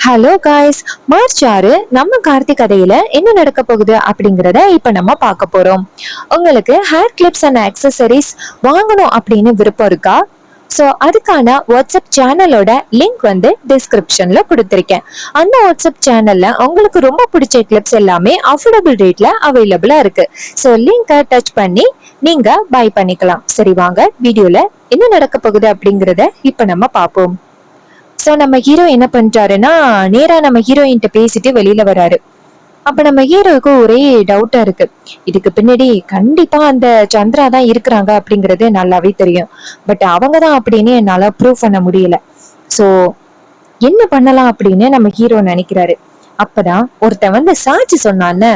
Hello guys, March 6 நம்ம கார்த்திக் கதையில என்ன நடக்க போகுது அப்படிங்கறத இப்ப நம்ம பார்க்க போறோம். உங்களுக்கு ஹேர் கிளிப்ஸ் அண்ட் ஆக்சசரிஸ் வாங்கணும் அப்படின்னு விருப்பம் இருக்கா? ஸோ அதுக்கான வாட்ஸ்அப் சேனலோட லிங்க் வந்து டிஸ்கிரிப்ஷன்ல கொடுத்துருக்கேன். அந்த வாட்ஸ்அப் சேனல்ல உங்களுக்கு ரொம்ப பிடிச்ச கிளிப்ஸ் எல்லாமே அஃபோர்டபுள் ரேட்ல அவைலபிளா இருக்கு. ஸோ லிங்கை டச் பண்ணி நீங்க பை பண்ணிக்கலாம். சரி, வாங்க வீடியோல என்ன நடக்க போகுது அப்படிங்கறத இப்ப நம்ம பார்ப்போம். சோ நம்ம ஹீரோ என்ன பண்றாருன்னா, நேரா நம்ம ஹீரோயின்ட்ட பேசிட்டு வெளியில வராரு. அப்ப நம்ம ஹீரோவுக்கு ஒரே டவுட்டா இருக்கு. இதுக்கு பின்னாடி கண்டிப்பா அந்த சந்திரா தான் இருக்கிறாங்க அப்படிங்கறது நல்லாவே தெரியும். பட் அவங்க தான் அப்படின்னு என்னால ப்ரூவ் பண்ண முடியல. சோ என்ன பண்ணலாம் அப்படின்னு நம்ம ஹீரோ நினைக்கிறாரு. அப்பதான் ஒருத்தன் வந்து சாட்சி சொன்னான்னு,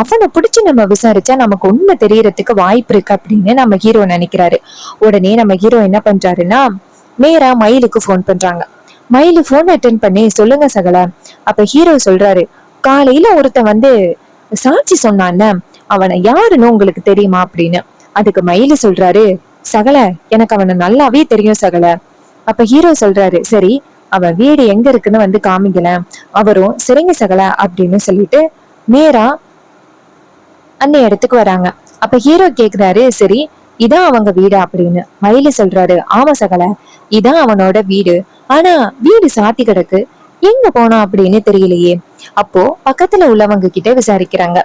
அவனை பிடிச்சு நம்ம விசாரிச்சா நமக்கு உண்மை தெரியறதுக்கு வாய்ப்பு இருக்கு அப்படின்னு நம்ம ஹீரோ நினைக்கிறாரு. உடனே நம்ம ஹீரோ என்ன பண்றாருன்னா, நேரா மயிலுக்கு போன் பண்றாங்க. மயிலு போன் அட்டென்ட் பண்ணி, சொல்லுங்க சகல. அப்ப ஹீரோ சொல்றாரு, காலையில ஒருத்தன் வந்து சாட்சி சொன்னான்னு, அவனை யாருன்னு உங்களுக்கு தெரியுமா அப்படின்னு. அதுக்கு மயிலு சொல்றாரு, சகல, எனக்கு அவனை நல்லாவே தெரியும் சகல. அப்ப ஹீரோ சொல்றாரு, சரி, அவன் வீடு எங்க இருக்குன்னு வந்து காமிக்கல. அவரும் சரிங்க சகல அப்படின்னு சொல்லிட்டு நேரா அந்த இடத்துக்கு வராங்க. அப்ப ஹீரோ கேக்குறாரு, சரி, இதான் அவங்க வீடு அப்படின்னு. மயிலு சொல்றாரு, ஆமா சகல, இதான் அவனோட வீடு. ஆனா வீடு சாத்தி கிடக்கு, எங்க போனா அப்படின்னு தெரியலையே. அப்போ பக்கத்துல உள்ளவங்க கிட்ட விசாரிக்கிறாங்க.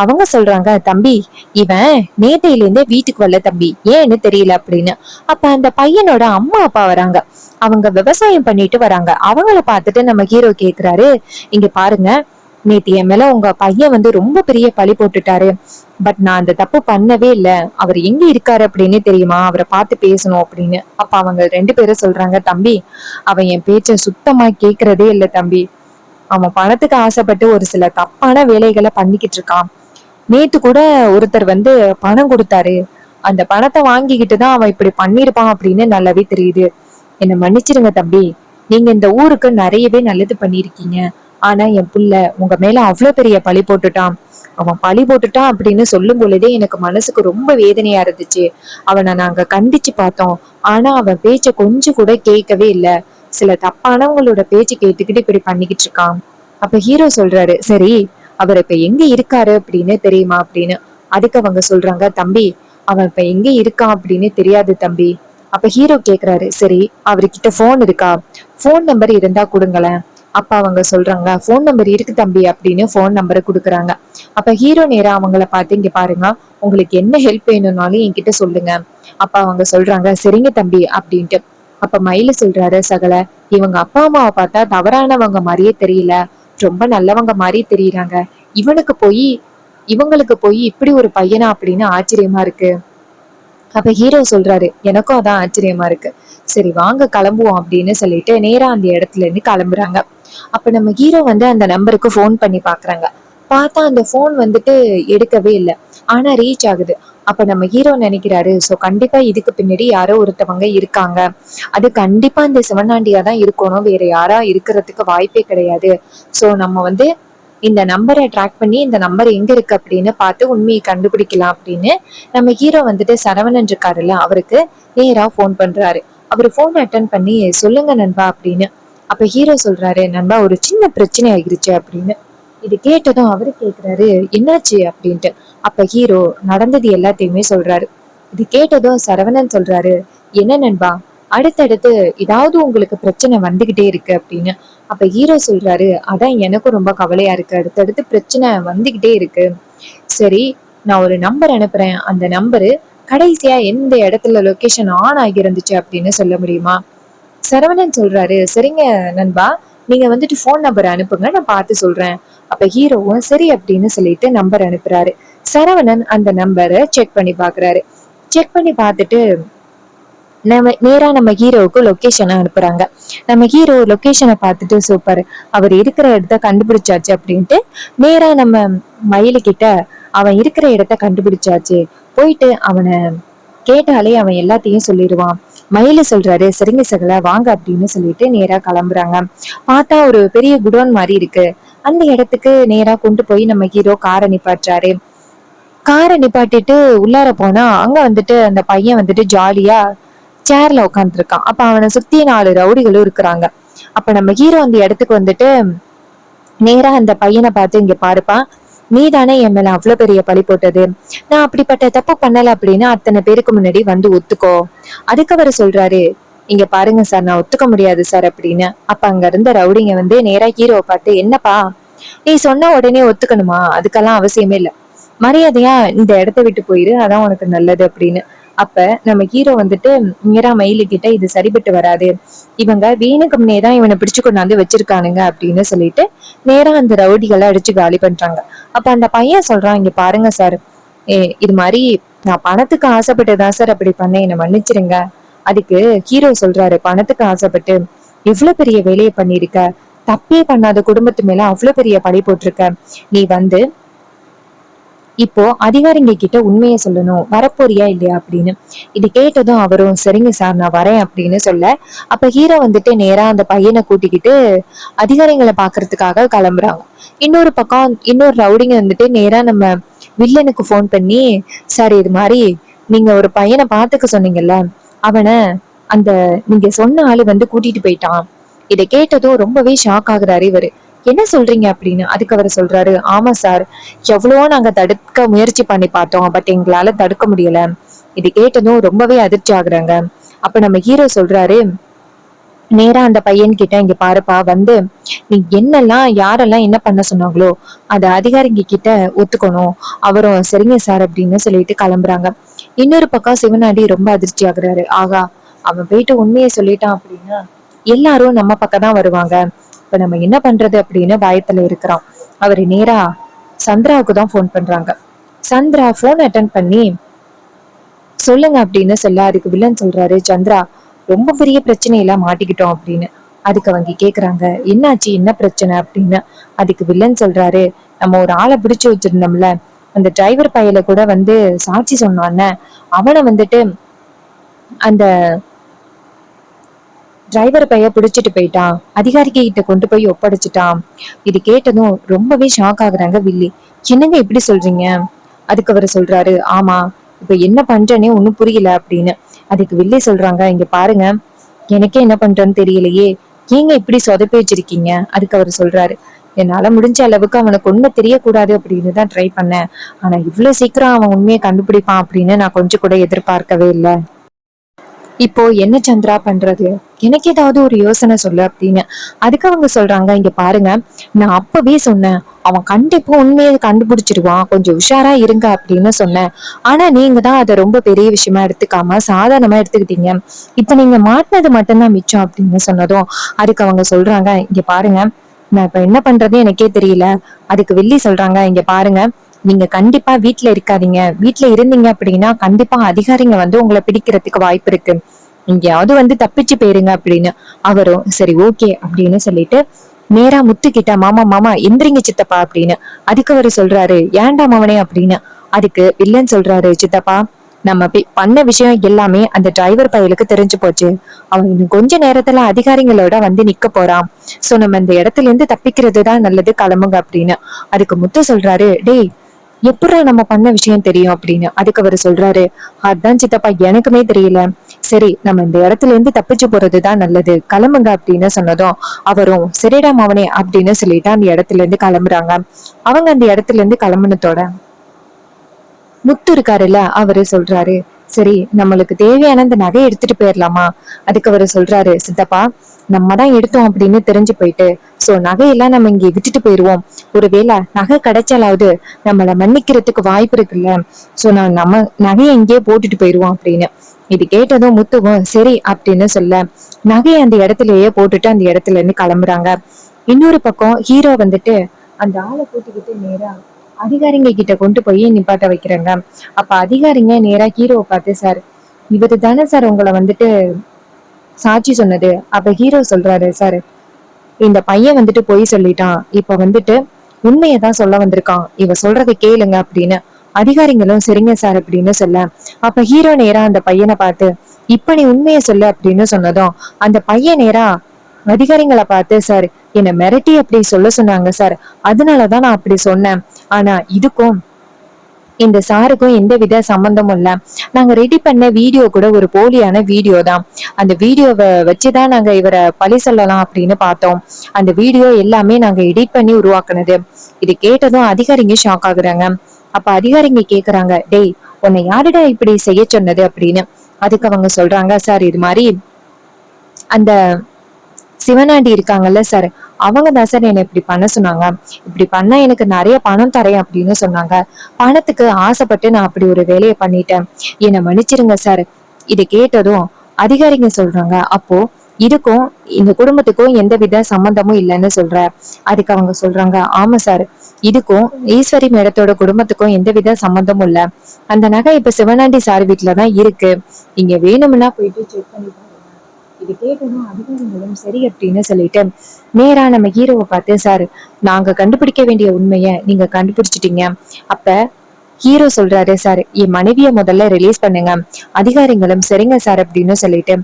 அவங்க சொல்றாங்க, தம்பி, இவன் நேத்தையில இருந்தே வீட்டுக்கு வரல தம்பி, ஏன்னு தெரியல அப்படின்னு. அப்ப அந்த பையனோட அம்மா அப்பா வராங்க. அவங்க விவசாயம் பண்ணிட்டு வராங்க. அவங்கள பார்த்துட்டு நம்ம ஹீரோ கேக்குறாரு, இங்க பாருங்க, நேத்து என் மேல உங்க பையன் வந்து ரொம்ப பெரிய பழி போட்டுட்டாரு. பட் நான் அந்த தப்பு பண்ணவே இல்ல. அவர் எங்க இருக்காரு அப்படின்னு தெரியுமா? அவரை பார்த்து பேசணும் அப்படின்னு. அப்ப அவங்க ரெண்டு பேரும் சொல்றாங்க, தம்பி, அவன் என் பேச்ச சுத்தமா கேக்குறதே இல்ல தம்பி. அவன் பணத்துக்கு ஆசைப்பட்டு ஒரு சில தப்பான வேலைகளை பண்ணிக்கிட்டு இருக்கான். நேத்து கூட ஒருத்தர் வந்து பணம் கொடுத்தாரு. அந்த பணத்தை வாங்கிக்கிட்டு தான் அவன் இப்படி பண்ணிருப்பான் அப்படின்னு நல்லாவே தெரியுது. என்னை மன்னிச்சிருங்க தம்பி. நீங்க இந்த ஊருக்கு நிறையவே நல்லது பண்ணிருக்கீங்க. ஆனா என் புள்ள உங்க மேல அவ்வளவு பெரிய பழி போட்டுட்டான். அவன் பழி போட்டுட்டான் அப்படின்னு சொல்லும் பொழுதே எனக்கு மனசுக்கு ரொம்ப வேதனையா இருந்துச்சு. அவனை நாங்க கண்டிச்சு பார்த்தோம். ஆனா அவன் பேச்ச கொஞ்சம் கூட கேட்கவே இல்ல. சில தப்பானவங்களோட பேச்சு கேட்டுக்கிட்டு இப்படி பண்ணிக்கிட்டு இருக்கான். அப்ப ஹீரோ சொல்றாரு, சரி, அவர் இப்ப எங்க இருக்காரு அப்படின்னு தெரியுமா அப்படின்னு. அதுக்கு அவங்க சொல்றாங்க, தம்பி, அவன் இப்ப எங்க இருக்கான் அப்படின்னு தெரியாது தம்பி. அப்ப ஹீரோ கேக்குறாரு, சரி, அவர்கிட்ட போன் இருக்கா? போன் நம்பர் இருந்தா கொடுங்களேன். அப்ப அவங்க சொல்றாங்க, போன் நம்பர் இருக்கு தம்பி அப்படின்னு போன் நம்பரை கொடுக்குறாங்க. அப்ப ஹீரோ நேரா அவங்கள பார்த்து, இங்க பாருங்க, உங்களுக்கு என்ன ஹெல்ப் வேணும்னாலும் என்கிட்ட சொல்லுங்க. அப்ப அவங்க சொல்றாங்க, சரிங்க தம்பி அப்படின்ட்டு. அப்ப மயிலு சொல்றாரு, சகல, இவங்க அப்பா அம்மாவை பார்த்தா தவறானவங்க மாதிரியே தெரியல, ரொம்ப நல்லவங்க மாதிரி தெரியுறாங்க. இவங்களுக்கு போய் இப்படி ஒரு பையனா அப்படின்னு ஆச்சரியமா இருக்கு. அப்ப ஹீரோ சொல்றாரு, எனக்கும் அதான் ஆச்சரியமா இருக்கு. சரி, வாங்க கிளம்புவோம் அப்படின்னு சொல்லிட்டு நேரா அந்த இடத்துல இருந்து கிளம்புறாங்க. அப்ப நம்ம ஹீரோ வந்து அந்த நம்பருக்கு போன் பண்ணி பாக்குறாங்க. பார்த்தா அந்த போன் வந்துட்டு எடுக்கவே இல்லை. ஆனா ரீச் ஆகுது. அப்ப நம்ம ஹீரோ நினைக்கிறாரு, சோ கண்டிப்பா இதுக்கு பின்னாடி யாரோ ஒருத்தவங்க இருக்காங்க. அது கண்டிப்பா இந்த சிவனாண்டியா தான் இருக்கணும், வேற யாரா இருக்கிறதுக்கு வாய்ப்பே கிடையாது. சோ நம்ம வந்து இந்த நம்பரை ட்ராக் பண்ணி இந்த நம்பர் எங்க இருக்கு அப்படின்னு பார்த்து உண்மையை கண்டுபிடிக்கலாம் அப்படின்னு நம்ம ஹீரோ வந்துட்டு சரவணன் இருக்காருல்ல, அவருக்கு நேரா போன் பண்றாரு. அவரு போன் அட்டன் பண்ணி, சொல்லுங்க நண்பா அப்படின்னு. அப்ப ஹீரோ சொல்றாரு, நண்பா, ஒரு சின்ன பிரச்சனை ஆகிருச்சு அப்படின்னு. இது கேட்டதும் அவரு கேக்குறாரு, என்னாச்சு அப்படின்ட்டு. அப்ப ஹீரோ நடந்தது எல்லாத்தையுமே சொல்றாரு. இது கேட்டதும் சரவணன் சொல்றாரு, என்ன நண்பா, அடுத்தடுத்து ஏதாவது உங்களுக்கு பிரச்சனை வந்துகிட்டே இருக்கு அப்படின்னு. அப்ப ஹீரோ சொல்றாரு, அதான் எனக்கும் ரொம்ப கவலையா இருக்கு, அடுத்தடுத்து பிரச்சனை வந்துகிட்டே இருக்கு. சரி, நான் ஒரு நம்பர் அனுப்புறேன், அந்த நம்பரு கடைசியா எந்த இடத்துல லொகேஷன் ஆன் ஆகி இருந்துச்சு அப்படின்னு சொல்ல முடியுமா? சரவணன் சொல்றாரு, சரிங்க நண்பா, நீங்க வந்துட்டு போன் நம்பர் அனுப்புங்க, நான் பார்த்து சொல்றேன். அப்ப ஹீரோவும் சரி அப்படின்னு சொல்லிட்டு நம்பர் அனுப்புறாரு. சரவணன் அந்த நம்பரை செக் பண்ணி பாக்குறாரு. செக் பண்ணி பார்த்துட்டு நேரா நம்ம ஹீரோவுக்கு லொகேஷனை அனுப்புறாங்க. நம்ம ஹீரோ லொகேஷனை பார்த்துட்டு, சூப்பர், அவர் இருக்கிற இடத்த கண்டுபிடிச்சாச்சு அப்படின்ட்டு நேரா நம்ம மயிலு கிட்ட, அவன் இருக்கிற இடத்த கண்டுபிடிச்சாச்சு, போயிட்டு அவனை கேட்டாலே அவன் எல்லாத்தையும் சொல்லிடுவான். மயிலு சொல்றாரு, சரிங்க சகல, வாங்க அப்படின்னு சொல்லிட்டு நேரா கிளம்புறாங்க. பார்த்தா ஒரு பெரிய குடோன் மாதிரி இருக்கு. அந்த இடத்துக்கு நேரா கொண்டு போய் நம்ம ஹீரோ காரை நிப்பாட்டுறாரு. காரை நிப்பாட்டிட்டு உள்ளார போனா அங்க வந்துட்டு அந்த பையன் வந்துட்டு ஜாலியா சேர்ல உட்காந்துருக்கான். அப்ப அவனை சுத்தி 4 ரவுடிகளும் இருக்கிறாங்க. அப்ப நம்ம ஹீரோ அந்த இடத்துக்கு வந்துட்டு நேரா அந்த பையனை பார்த்து, இங்க பாருப்பா, நீ தானே என் மேல அவ்வளவு பெரிய பழி போட்டது. நான் அப்படிப்பட்ட தப்பு பண்ணல அப்படின்னு அத்தனை பேருக்கு முன்னாடி வந்து ஒத்துக்கோ. அதுக்கு அவரு சொல்றாரு, இங்க பாருங்க சார், நான் ஒத்துக்க முடியாது சார் அப்படின்னு. அப்ப அங்க இருந்த ரவுடிங்க வந்து நேரா ஹீரோவை பார்த்து, என்னப்பா நீ சொன்ன உடனே ஒத்துக்கணுமா? அதுக்கெல்லாம் அவசியமே இல்ல, மரியாதையா இந்த இடத்த விட்டு போயிரு, அதான் உனக்கு நல்லது அப்படின்னு. அப்ப நம்ம ஹீரோ வந்துட்டு நேரா மயிலு கிட்ட, இது சரிபட்டு வராது, இவங்க வீணுக்கு முன்னேதான் இவனை பிடிச்சு கொண்டாந்து வச்சிருக்கானுங்க அப்படின்னு சொல்லிட்டு நேரா அந்த ரவுடிகளை அடிச்சு காலி பண்றாங்க. அப்ப அந்த பையன் சொல்றான், இங்க பாருங்க சார், இது மாதிரி நான் பணத்துக்கு ஆசைப்பட்டுதான் சார் அப்படி பண்ணேன், என்னை மன்னிச்சிருங்க. அதுக்கு ஹீரோ சொல்றாரு, பணத்துக்கு ஆசைப்பட்டு இவ்வளவு பெரிய வேலையை பண்ணிருக்க, தப்பே பண்ணாத குடும்பத்து மேல அவ்வளவு பெரிய பழி போட்டிருக்க, நீ வந்து இப்போ அதிகாரிங்க கிட்ட உண்மையை சொல்லணும், வரப்போறியா இல்லையா அப்படின்னு. இது கேட்டதும் அவரும் சரிங்க சார் நான் வரேன் அப்படின்னு சொல்ல, அப்ப ஹீரோ வந்துட்டு நேரா அந்த பையனை கூட்டிக்கிட்டு அதிகாரிங்களை பாக்குறதுக்காக கிளம்புறாங்க. இன்னொரு பக்கம் இன்னொரு ரவுடிங்க வந்துட்டு நேரா நம்ம வில்லனுக்கு போன் பண்ணி, சார் இது மாதிரி நீங்க ஒரு பையனை பாத்துக்க சொன்னீங்கல்ல, அவனை அந்த நீங்க சொன்ன ஆளு வந்து கூட்டிட்டு போயிட்டான். இதை கேட்டதும் ரொம்பவே ஷாக் ஆகுறாரு இவரு. என்ன சொல்றீங்க அப்படின்னு. அதுக்கு அவர் சொல்றாரு, ஆமா சார், எவ்வளவோ நாங்க தடுக்க முயற்சி பண்ணி பார்த்தோம், பட் எங்களால தடுக்க முடியல. இது கேட்டதும் ரொம்பவே அதிர்ச்சி ஆகுறாங்க. அப்ப நம்ம ஹீரோ சொல்றாரு நேரா அந்த பையன் கிட்ட, இங்க பாருப்பா, வந்து நீ என்னெல்லாம் யாரெல்லாம் என்ன பண்ண சொன்னாங்களோ அது அதிகாரிங்க கிட்ட ஒத்துக்கணும். அவரும் சரிங்க சார் அப்படின்னு சொல்லிட்டு கிளம்புறாங்க. இன்னொரு பக்கம் சிவனாடி ரொம்ப அதிர்ச்சி ஆகுறாரு. ஆகா, அவன் போயிட்டு உண்மையை சொல்லிட்டான் அப்படின்னா எல்லாரும் நம்ம பக்கம் தான் வருவாங்க, இப்ப நம்ம என்ன பண்றது அப்படின்னு பயத்துல இருக்கிறான். அவரு நேரா சந்திராவுக்கு தான் போன் பண்றாங்க. சந்திரா போன் அட்டன் பண்ணி, சொல்லுங்க அப்படின்னு சொல்ல, அதுக்கு வில்லன் சொல்றாரு, சந்திரா ரொம்ப பெரிய பிரச்சனையில மாட்டிக்கிட்டோம் அப்படின்னு. அதுக்கு அவங்க கேக்குறாங்க, என்னாச்சு, என்ன பிரச்சனை அப்படின்னு. அதுக்கு வில்லன் சொல்றாரு, நம்ம ஒரு ஆளை பிடிச்சு வச்சிருந்தோம்ல, அந்த டிரைவர் பையில கூட வந்து சாட்சி சொன்னான்னு, அவனை வந்துட்டு அந்த டிரைவர் பைய பிடிச்சிட்டு போயிட்டான், அதிகாரிக்கு கிட்ட கொண்டு போய் ஒப்படைச்சிட்டான். இது கேட்டதும் ரொம்பவே ஷாக் ஆகுறாங்க வில்லி. என்னங்க இப்படி சொல்றீங்க? அதுக்கு அவரு சொல்றாரு, ஆமா, இப்ப என்ன பண்றேனே ஒண்ணும் புரியல அப்படின்னு. அதுக்கு வில்லி சொல்றாங்க, இங்க பாருங்க, எனக்கே என்ன பண்றேன்னு தெரியலையே, நீங்க இப்படி சொதப்பி வச்சிருக்கீங்க. அதுக்கு அவரு சொல்றாரு, என்னால முடிஞ்ச அளவுக்கு அவனுக்கு உண்மை தெரியக்கூடாது அப்படின்னு தான் ட்ரை பண்ணேன், ஆனா இவ்வளவு சீக்கிரம் அவன் உண்மையை கண்டுபிடிப்பான் அப்படின்னு நான் கொஞ்சம் கூட எதிர்பார்க்கவே இல்லை. இப்போ என்ன சந்திரா பண்றது, எனக்கு ஏதாவது ஒரு யோசனை சொல்லு அப்படின்னு. அதுக்கு அவங்க சொல்றாங்க, இங்க பாருங்க, நான் அப்பவே சொன்னேன், அவன் கண்டிப்பா உண்மையை கண்டுபிடிச்சிருவான், கொஞ்சம் உஷாரா இருங்க அப்படின்னு சொன்னேன். ஆனா நீங்க தான் அதை ரொம்ப பெரிய விஷயமா எடுத்துக்காம சாதாரணமா எடுத்துக்கிட்டீங்க, இப்ப நீங்க மாட்டினது மட்டும்தான் மிச்சம் அப்படின்னு சொன்னதும் அதுக்கு அவங்க சொல்றாங்க, இங்க பாருங்க, நான் இப்ப என்ன பண்றது எனக்கே தெரியல. அதுக்கு வில்லி சொல்றாங்க, இங்க பாருங்க, நீங்க கண்டிப்பா வீட்டுல இருக்காதீங்க, வீட்டுல இருந்தீங்க அப்படின்னா கண்டிப்பா அதிகாரிங்க வந்து உங்களை பிடிக்கிறதுக்கு வாய்ப்பு இருக்கு, எங்கேயாவது வந்து தப்பிச்சு போயிருங்க அப்படின்னு. அவரும் சரி ஓகே அப்படின்னு சொல்லிட்டு நேரா முத்துக்கிட்ட, மாமா மாமா எந்திரிங்க சித்தப்பா அப்படின்னு. அதுக்கு அவரு சொல்றாரு, ஏன்டா மவனே அப்படின்னு. அதுக்கு வில்லன் சொல்றாரு, சித்தப்பா, நம்ம பண்ண விஷயம் எல்லாமே அந்த டிரைவர் பயலுக்கு தெரிஞ்சு போச்சு, அவன் இன்னும் கொஞ்ச நேரத்துல அதிகாரிகளோட வந்து நிக்க போறான், சோ நம்ம இந்த இடத்துல இருந்து தப்பிக்கிறது தான் நல்லது, கிளம்புங்க அப்படின்னு. அதுக்கு முத்து சொல்றாரு, டேய் எப்படா நம்ம பண்ண விஷயம் தெரியும் அப்படின்னு. அதுக்கு அவரு சொல்றாரு, அதான் சித்தப்பா எனக்குமே தெரியல, சரி நம்ம இந்த இடத்துல இருந்து தப்பிச்சு போறதுதான் நல்லது, கிளம்புங்க அப்படின்னு சொன்னதும் அவரும் சரிடா மவனே அப்படின்னு சொல்லிட்டு அந்த இடத்துல இருந்து கிளம்புறாங்க. அவங்க அந்த இடத்துல இருந்து கிளம்புனதோட முத்து இருக்காருல்ல, அவரு சொல்றாரு, சரி நம்மளுக்கு தேவையான அந்த நகையை எடுத்துட்டு போயிடலாமா. அதுக்கு அவரு சொல்றாரு, சித்தப்பா நம்ம தான் எடுத்தோம் அப்படின்னு தெரிஞ்சு போயிட்டு சோ நகையெல்லாம் நம்ம இங்க விட்டுட்டு போயிருவோம், ஒருவேளை நகை கிடைச்சாலாவது நம்மள மன்னிக்கிறதுக்கு வாய்ப்பு இருக்குல்ல, சோ நம்ம நகையை இங்கேயே போட்டுட்டு போயிருவோம் அப்படின்னு. இது கேட்டதும் முத்துவும் சரி அப்படின்னு சொல்ல நகையை அந்த இடத்துலயே போட்டுட்டு அந்த இடத்துல இருந்து கிளம்புறாங்க. இன்னொரு பக்கம் ஹீரோ வந்துட்டு அந்த ஆளை கூட்டிக்கிட்டு நேரா அதிகாரிங்க கிட்ட கொண்டு போய் நிப்பாட்ட வைக்கிறாங்க. அப்ப அதிகாரிங்க நேரா ஹீரோவை பார்த்து, சார் இவரு தானே சார் உங்களை வந்துட்டு சாட்சி சொன்னது. அப்ப ஹீரோ சொல்றாரு, சார் இந்த பையன் வந்துட்டு பொய் சொல்லிட்டான், இப்ப வந்துட்டு உண்மையதான் சொல்ல வந்திருக்கான், இவ சொல்றதை கேளுங்க அப்படின்னு. அதிகாரிங்களும் சரிங்க சார் அப்படின்னு சொல்ல, அப்ப ஹீரோ நேரா அந்த பையனை பார்த்து, இப்ப நீ உண்மையை சொல்லு அப்படின்னு சொன்னதும் அந்த பையன் நேரா அதிகாரிங்களை பார்த்து, சார் என்னை மிரட்டி அப்படி சொல்ல சொன்னாங்க சார், அதனாலதான் நான் அப்படி சொன்னேன், ஆனா இதுக்கும் இந்த சாருக்கும் எந்த வித சம்பந்தமும் இல்ல. நாங்க ரெடி பண்ண வீடியோ கூட ஒரு போலியான வீடியோ தான். அந்த வீடியோவை வச்சுதான் நாங்க இவரை பழி சொல்லலாம் அப்படின்னு பார்த்தோம். அந்த வீடியோ எல்லாமே நாங்க எடிட் பண்ணி உருவாக்குனது. இது கேட்டதும் அதிகாரிங்க ஷாக் ஆகுறாங்க. அப்ப அதிகாரிங்க கேக்குறாங்க, டேய் உன்னை யாருடா இப்படி செய்ய சொன்னது அப்படின்னு. அதுக்கு அவங்க சொல்றாங்க, சார் இது மாதிரி அந்த சிவனாண்டி இருக்காங்கல்ல சார், அவங்க தான் சார் என்ன இப்படி பண்ண சொன்னாங்க. இப்படி பண்ணா எனக்கு நிறைய பணம் தரேன் அப்படின்னு சொன்னாங்க. பணத்துக்கு ஆசைப்பட்டு நான் அப்படி ஒரு வேலையை பண்ணிட்டேன், என்னை மன்னிச்சிருங்க சார். இது கேட்டதும் அதிகாரிங்க சொல்றாங்க, அப்போ இதுக்கும் இந்த குடும்பத்துக்கும் எந்த வித சம்பந்தமும் இல்லைன்னு சொல்ற. அதுக்கு அவங்க சொல்றாங்க, ஆமா சார், இதுக்கும் ஈஸ்வரி மேடத்தோட குடும்பத்துக்கும் எந்த வித சம்பந்தமும் இல்ல. அந்த நகை இப்ப சிவனாண்டி சார் வீட்டுலதான் இருக்கு, நீங்க வேணும்னா போயிட்டு செக் பண்ணி பாருங்க. இது கேட்டதும் அதிகாரிகளும் சரி அப்படின்னு சொல்லிட்டு நேரா நம்ம ஹீரோவை பார்த்து, சார் நாங்க கண்டுபிடிக்க வேண்டிய உண்மைய நீங்க கண்டுபிடிச்சிட்டீங்க. அப்ப ஹீரோ சொல்றாரு, சார் என் மனைவிய முதல்ல ரிலீஸ் பண்ணுங்க. அதிகாரிகளும் சரிங்க சார் அப்படின்னு சொல்லிட்டு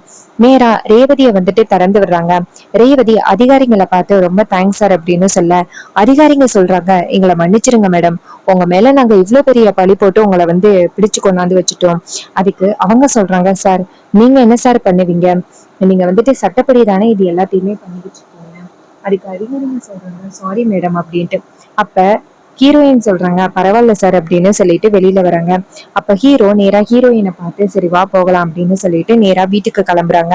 நேரா ரேவதியை வந்துட்டு திறந்து விடுறாங்க. ரேவதி அதிகாரிகளை பார்த்து ரொம்ப தேங்க்ஸ் சார் அப்படின்னு சொல்ல, அதிகாரிங்க சொல்றாங்க, எங்களை மன்னிச்சிருங்க மேடம், உங்க மேல நாங்க இவ்வளவு பெரிய பழி போட்டு உங்களை வந்து பிடிச்சு கொண்டாந்து வச்சுட்டோம். அதுக்கு அவங்க சொல்றாங்க, சார் நீங்க என்ன சார் பண்ணுவீங்க, நீங்க வந்துட்டு சட்டப்படி தானே இது எல்லாத்தையுமே பண்ணிக்கிட்டு இருக்கீங்க. அதுக்கு அதிகாரிங்க சொல்றாங்க, சாரி மேடம் அப்படின்ட்டு. அப்ப ஹீரோயின் சொல்றாங்க, பரவாயில்ல சார் அப்படின்னு சொல்லிட்டு வெளியில வராங்க. அப்ப ஹீரோ நேரா ஹீரோயினை பார்த்து, சரி வா போகலாம் அப்படின்னு சொல்லிட்டு நேரா வீட்டுக்கு கிளம்புறாங்க.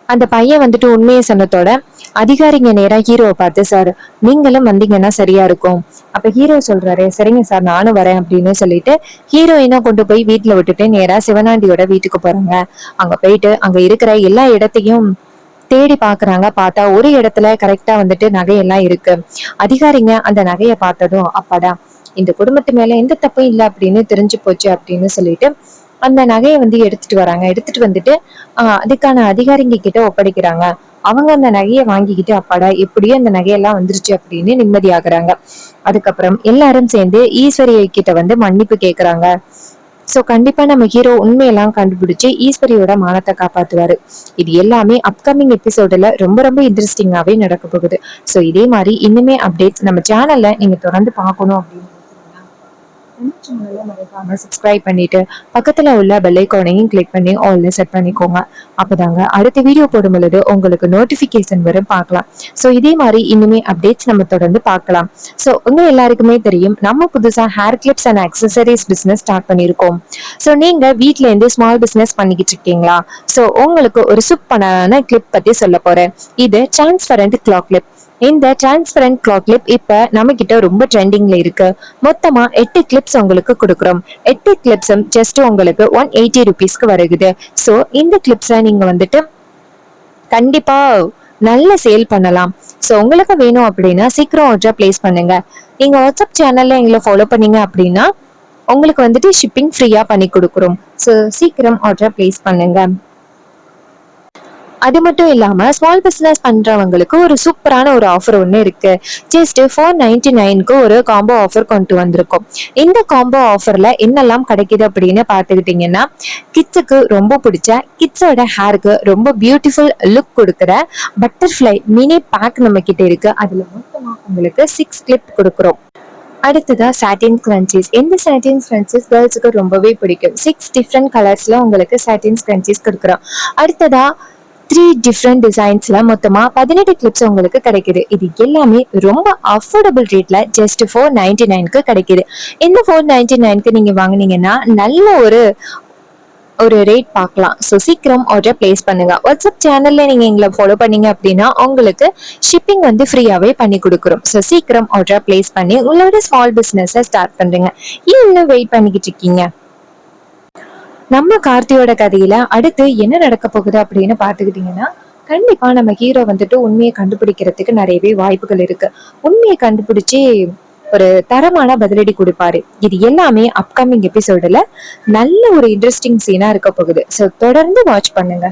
அந்த பையன் வந்துட்டு உண்மையை சொன்னதோட அதிகாரிங்க நேரா ஹீரோவை பார்த்து, சார் நீங்களும் வந்தீங்கன்னா சரியா இருக்கும். அப்ப ஹீரோ சொல்றாரு, சரிங்க சார் நானும் வரேன் அப்படின்னு சொல்லிட்டு ஹீரோயினை கொண்டு போய் வீட்டுல விட்டுட்டு நேரா சிவனாண்டியோட வீட்டுக்கு போறாங்க. அங்க போயிட்டு அங்க இருக்கிற எல்லா இடத்தையும் தேடி பாக்குறாங்க. பார்த்தா ஒரு இடத்துல கரெக்டா வந்துட்டு நகையெல்லாம் இருக்கு. அதிகாரிங்க அந்த நகையை பார்த்ததும், அப்பாடா இந்த குடும்பத்து மேல எந்த தப்பும் இல்லை அப்படின்னு தெரிஞ்சு போச்சு அப்படின்னு சொல்லிட்டு அந்த நகையை வந்து எடுத்துட்டு வராங்க. எடுத்துட்டு வந்துட்டு அதுக்கான அதிகாரிங்க கிட்ட ஒப்படைக்கிறாங்க. அவங்க அந்த நகையை வாங்கிக்கிட்டு, அப்பாடா எப்படியும் அந்த நகையெல்லாம் வந்துருச்சு அப்படின்னு நிம்மதியாகுறாங்க. அதுக்கப்புறம் எல்லாரும் சேர்ந்து ஈஸ்வரி கிட்ட வந்து மன்னிப்பு கேக்குறாங்க. சோ கண்டிப்பா நம்ம ஹீரோ உண்மையெல்லாம் கண்டுபிடிச்சு ஈஸ்வரியோட மானத்தை காப்பாத்துவாரு. இது எல்லாமே அப்கமிங் எபிசோடுல ரொம்ப ரொம்ப இன்ட்ரெஸ்டிங்காவே நடக்க போகுது. சோ இதே மாதிரி இன்னுமே அப்டேட்ஸ் நம்ம சேனல்ல நீங்க தொடர்ந்து பார்க்கணும் அப்படின்னு சேனலை மறக்காம சப்ஸ்கிரைப் பண்ணிட்டு பக்கத்துல உள்ள பெல் ஐகானையும் கிளிக் பண்ணி ஆல்ல செட் பண்ணிக்கோங்க. அப்பதாங்க அடுத்த வீடியோ போடும் பொழுது உங்களுக்கு நோட்டிபிகேஷன் வரும் பார்க்கலாம். சோ இதே மாதிரி இன்னுமே அப்டேட்ஸ் நம்ம தொடர்ந்து பார்க்கலாம். சோ உங்க எல்லாருக்குமே தெரியும், நம்ம புதுசா hair clips and accessories business start பண்ணிருக்கோம். சோ நீங்க வீட்ல இருந்து ஸ்மால் பிசினஸ் பண்ணிக்கிட்டு இருக்கீங்களா? சோ உங்களுக்கு ஒரு சூப்பரான கிளிப் பத்தி சொல்ல போறேன். இது டிரான்ஸ்பரண்ட் கிளாக் கிளிப். இந்த டிரான்ஸ்பரண்ட் கிளாக் கிளிப் இப்ப நம்ம கிட்ட ரொம்ப ட்ரெண்டிங்ல இருக்கு. மொத்தமா 8 கிளிப்ஸ் உங்களுக்கு கொடுக்குறோம். 8 கிளிப்ஸும் ஜஸ்ட் உங்களுக்கு 180 ருபீஸ்க்கு வருகுது. சோ இந்த கிளிப்ஸை நீங்க வந்துட்டு கண்டிப்பா நல்ல சேல் பண்ணலாம். சோ உங்களுக்கு வேணும் அப்படின்னா சீக்கிரம் ஆர்டர் பிளேஸ் பண்ணுங்க. நீங்க வாட்ஸ்அப் சேனல்ல எங்களை ஃபாலோ பண்ணீங்க அப்படின்னா உங்களுக்கு வந்துட்டு ஷிப்பிங் ஃப்ரீயா பண்ணி கொடுக்குறோம். சோ சீக்கிரம் ஆர்டர் பிளேஸ் பண்ணுங்க. அது மட்டும் இல்லாம ஸ்மால் பிசினஸ் பண்றவங்களுக்கு ஒரு சூப்பரான ஒரு ஆஃபர் ஒண்ணு இருக்கு. ஜஸ்ட் 499க்கு ஒரு காம்போ ஆஃபர் கொண்டு வந்திருக்கோம். இந்த காம்போ ஆஃபர்ல என்னெல்லாம் கிடைக்குது அப்படின்னு பாத்துக்கிட்டீங்கன்னா, கிட்ஸுக்கு ரொம்ப பிடிச்ச கிட்ஸோட ஹேருக்கு ரொம்ப பியூட்டிஃபுல் லுக் கொடுக்குற பட்டர்ஃபிளை மினி பேக் நம்ம கிட்ட இருக்கு. அதுல மொத்தமா உங்களுக்கு 6 கிளிப் கொடுக்குறோம். அடுத்ததா சாட்டின் கிரன்ச்சீஸ். இந்த சாட்டின் கிரன்ச்சீஸ் கேர்ள்ஸுக்கு ரொம்பவே பிடிக்கும். 6 டிஃப்ரெண்ட் கலர்ஸ்ல உங்களுக்கு சாட்டின் கிரன்ச்சீஸ் கொடுக்குறோம். அடுத்ததா 3 டிஃப்ரெண்ட் டிசைன்ஸ்ல மொத்தமா 18 கிளிப்ஸ் உங்களுக்கு கிடைக்குது. இது எல்லாமே ரொம்ப அஃபோர்டபுள் ரேட்ல ஜஸ்ட் 499க்கு கிடைக்குது. இந்த 499க்கு நீங்க வாங்குனீங்கன்னா நல்ல ஒரு ரேட் பார்க்கலாம். ஸோ சீக்கிரம் ஆர்டர் பிளேஸ் பண்ணுங்க. வாட்ஸ்அப் சேனல்ல நீங்க எங்களை ஃபாலோ பண்ணீங்க அப்படின்னா உங்களுக்கு ஷிப்பிங் வந்து ஃப்ரீயாவே பண்ணி கொடுக்குறோம். ஸோ சீக்கிரம் ஆர்டர் பிளேஸ் பண்ணி உங்களோட ஸ்மால் பிசினஸ் ஸ்டார்ட் பண்றீங்க. இன்னும் வெயிட் பண்ணிக்கிட்டு இருக்கீங்க? நம்ம கார்த்தியோட கதையில அடுத்து என்ன நடக்க போகுது அப்படின்னு பாத்துக்கிட்டீங்கன்னா, கண்டிப்பா நம்ம ஹீரோ வந்துட்டு உண்மையை கண்டுபிடிக்கிறதுக்கு நிறையவே வாய்ப்புகள் இருக்கு. உண்மையை கண்டுபிடிச்சு ஒரு தரமான பதிலடி கொடுப்பாரு. இது எல்லாமே அப்கமிங் எபிசோடுல நல்ல ஒரு இன்ட்ரெஸ்டிங் சீனா இருக்க போகுது. ஸோ தொடர்ந்து வாட்ச் பண்ணுங்க.